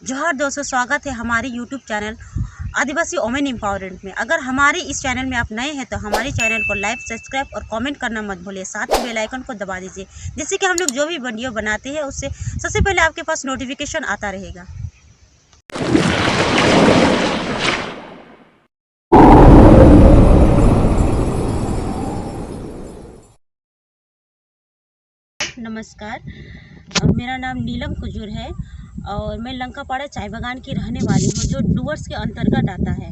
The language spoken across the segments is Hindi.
जोहार दोस्तों, स्वागत है हमारे यूट्यूब चैनल आदिवासी वोमेन एम्पावरमेंट में। अगर हमारे इस चैनल में आप नए हैं तो हमारे चैनल को लाइक, सब्सक्राइब और कमेंट करना मत भूलिए। साथ ही बेल आइकन को दबा दीजिए, जिससे कि हम लोग जो भी वीडियो बनाते हैं उससे सबसे पहले आपके पास नोटिफिकेशन आता रहेगा। नमस्कार, मेरा नाम नीलम कुजूर है और मैं लंकापाड़ा चाय बागान की रहने वाली हूँ, जो डूवर्स के अंतर्गत आता है।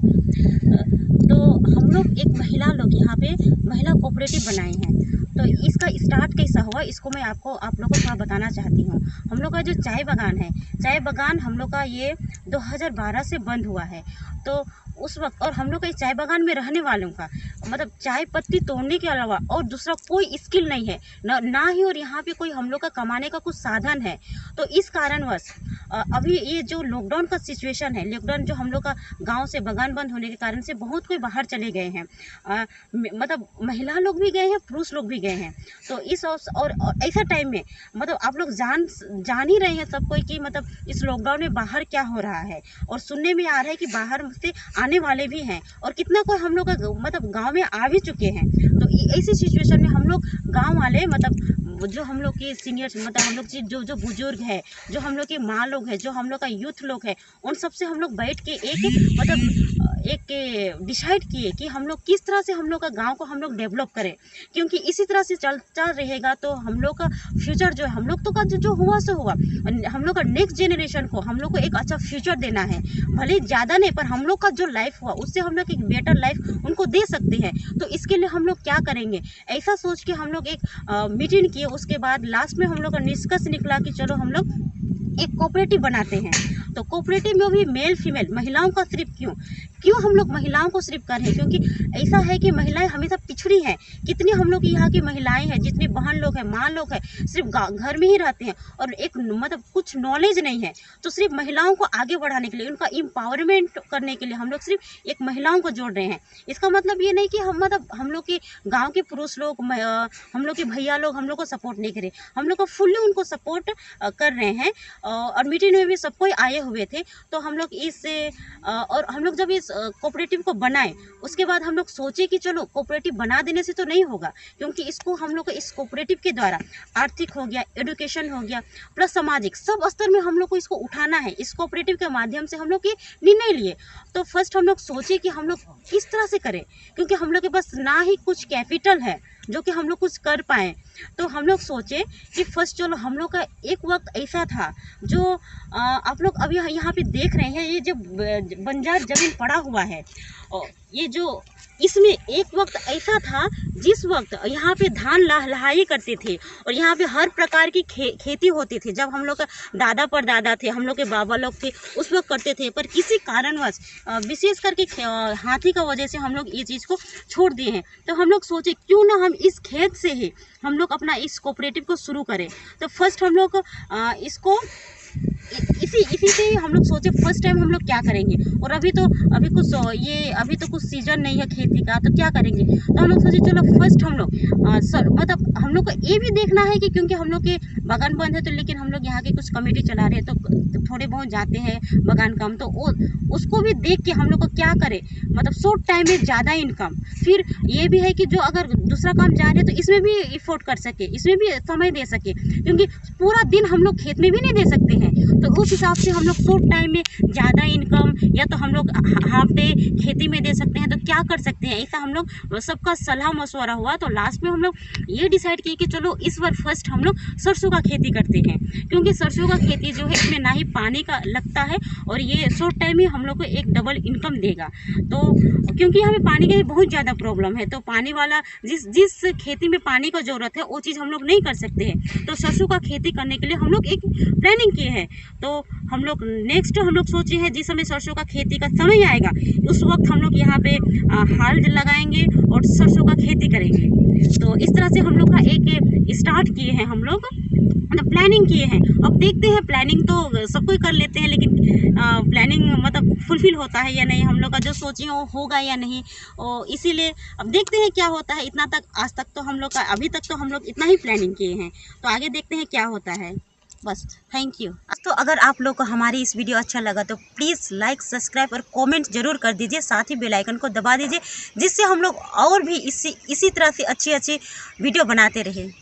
तो हम लोग एक महिला लोग यहाँ पे महिला कोऑपरेटिव बनाए हैं। तो इसका स्टार्ट कैसा हुआ, इसको मैं आप लोगों को थोड़ा बताना चाहती हूँ। हम लोग का जो चाय बागान है, चाय बागान हम लोग का ये 2012 से बंद हुआ है। तो उस वक्त और हम लोग का इस चाय बागान में रहने वालों का मतलब चाय पत्ती तोड़ने के अलावा और दूसरा कोई स्किल नहीं है, ना ही और यहाँ पे कोई हम लोग का कमाने का कुछ साधन है। तो इस कारणवश अभी ये जो लॉकडाउन का सिचुएशन है, लॉकडाउन जो हम लोग का गांव से बागान बंद होने के कारण से बहुत कोई बाहर चले गए हैं, मतलब महिला लोग भी गए हैं, पुरुष लोग भी गए हैं। तो इस और ऐसा टाइम में मतलब आप लोग जान ही रहे हैं सब कोई कि मतलब इस लॉकडाउन में बाहर क्या हो रहा है, और सुनने में आ रहा है कि बाहर से आने वाले भी हैं, और कितना कोई हम लोग का मतलब गांव में आ भी चुके हैं। तो ऐसी सिचुएशन में हम लोग गांव वाले मतलब जो हम लोग के सीनियर्स मतलब हम लोग जो बुजुर्ग है, जो हम लोग के माँ लोग हैं, जो हम लोग का यूथ लोग है, उन सब से हम लोग बैठ के एक डिसाइड किए कि हम लोग किस तरह से हम लोग का गांव को हम लोग डेवलप करें। क्योंकि इसी तरह से चलता रहेगा तो हम लोग का फ्यूचर जो है, हम लोग तो का जो हुआ सो हुआ, हम लोग का नेक्स्ट जनरेशन को हम लोग को एक अच्छा फ्यूचर देना है। भले ज़्यादा नहीं, पर हम लोग का जो लाइफ हुआ उससे हम लोग एक बेटर लाइफ उनको दे सकते हैं। तो इसके लिए हम लोग क्या करेंगे, ऐसा सोच के हम लोग एक मीटिंग किए। उसके बाद लास्ट में हम लोग का निष्कर्ष निकला कि चलो हम लोग एक कोऑपरेटिव बनाते हैं। तो कोऑपरेटिव में भी मेल फीमेल महिलाओं का सिर्फ क्यों हम लोग महिलाओं को सिर्फ कर रहे हैं, क्योंकि ऐसा है कि महिलाएं हमेशा पिछड़ी हैं। कितनी हम लोग यहाँ की महिलाएं हैं, जितनी बहन लोग हैं, माँ लोग हैं, सिर्फ घर में ही रहते हैं और एक मतलब कुछ नॉलेज नहीं है। तो सिर्फ महिलाओं को आगे बढ़ाने के लिए, उनका एम्पावरमेंट करने के लिए हम लोग सिर्फ एक महिलाओं को जोड़ रहे हैं। इसका मतलब ये नहीं कि हम मतलब हम लोग के गाँव के पुरुष लोग, हम लोग के भैया लोग हम लोग को सपोर्ट नहीं करें। हम लोग को फुल्ली उनको सपोर्ट कर रहे हैं। और मीटिंग में भी सब कोई आए हुए थे। तो हम लोग और हम लोग जब इस कोऑपरेटिव को बनाए, उसके बाद हम लोग सोचे कि चलो कोऑपरेटिव बना देने से तो नहीं होगा, क्योंकि इसको हम लोग को इस कोऑपरेटिव के द्वारा आर्थिक हो गया, एजुकेशन हो गया, प्लस सामाजिक सब स्तर में हम लोग को इसको उठाना है। इस कोऑपरेटिव के माध्यम से हम लोग ये निर्णय लिए। तो फर्स्ट हम लोग सोचे कि हम लोग किस तरह से करें, क्योंकि हम लोग के पास ना ही कुछ कैपिटल है जो कि हम लोग कुछ कर पाएँ। तो हम लोग सोचे कि फर्स्ट चलो हम लोग का एक वक्त ऐसा था जो आप लोग अभी यहाँ पे देख रहे हैं, ये जो बंजर जमीन पड़ा हुआ है, और ये जो इसमें एक वक्त ऐसा था जिस वक्त यहाँ पे धान लहाई करते थे और यहाँ पे हर प्रकार की खेती होती थी। जब हम लोग का दादा परदादा थे, हम लोग के बाबा लोग थे, उस वक्त करते थे। पर किसी कारणवश विशेष करके हाथी का वजह से हम लोग ये चीज़ को छोड़ दिए हैं। तो हम लोग सोचे क्यों ना हम इस खेत से ही हम लोग अपना इस कोऑपरेटिव को शुरू करें। तो फर्स्ट हम लोग इसको इसी से हम लोग सोचे फर्स्ट टाइम हम लोग क्या करेंगे। और अभी तो कुछ सीजन नहीं है खेती का, तो क्या करेंगे। तो हम लोग सोचे चलो फर्स्ट हम लोग मतलब हम लोग को ये भी देखना है कि क्योंकि हम लोग के बागान बंद है, तो लेकिन हम लोग यहाँ की कुछ कमेटी चला रहे हैं, तो थोड़े बहुत जाते हैं बागान काम, तो उसको भी देख के हम लोग को क्या करें, मतलब शॉर्ट टाइम में ज़्यादा इनकम। फिर ये भी है कि जो अगर दूसरा काम जा रहे हैं तो इसमें भी इफोर्ट कर सके, इसमें भी समय दे सके, क्योंकि पूरा दिन हम लोग खेत में भी नहीं दे सकते हैं। तो उस हिसाब से हम लोग शॉर्ट टाइम में ज़्यादा इनकम, या तो हम लोग हाफ डे खेती में दे सकते हैं, तो क्या कर सकते हैं। ऐसा हम लोग सबका सलाह मशवरा हुआ। तो लास्ट में हम लोग ये डिसाइड किए कि चलो इस बार फर्स्ट हम लोग सरसों का खेती करते हैं, क्योंकि सरसों का खेती जो है इसमें ना ही पानी का लगता है और ये शॉर्ट टाइम में हम लोग को एक डबल इनकम देगा। तो क्योंकि यहाँ पे पानी की बहुत ज़्यादा प्रॉब्लम है, तो पानी वाला जिस खेती में पानी का ज़रूरत है वो चीज़ हम लोग नहीं कर सकते हैं। तो सरसों का खेती करने के लिए हम लोग एक प्लानिंग किए हैं। तो हम लोग नेक्स्ट हम लोग सोचे हैं जिस समय सरसों का खेती का समय आएगा, उस वक्त हम लोग यहाँ पे हाल लगाएंगे और सरसों का खेती करेंगे। तो इस तरह से हम लोग का एक स्टार्ट किए हैं, हम लोग मतलब प्लानिंग किए हैं। अब देखते हैं, प्लानिंग तो सब कोई कर लेते हैं, लेकिन प्लानिंग मतलब फुलफिल होता है या नहीं, हम लोग का जो सोचे वो होगा या नहीं। और इसीलिए अब देखते हैं क्या होता है। इतना तक आज तक तो हम लोग का, अभी तक तो हम लोग इतना ही प्लानिंग किए हैं, तो आगे देखते हैं क्या होता है। बस, थैंक यू। तो अगर आप लोग को हमारी इस वीडियो अच्छा लगा तो प्लीज़ लाइक, सब्सक्राइब और कमेंट जरूर कर दीजिए, साथ ही बेल आइकन को दबा दीजिए, जिससे हम लोग और भी इसी तरह से अच्छी वीडियो बनाते रहें।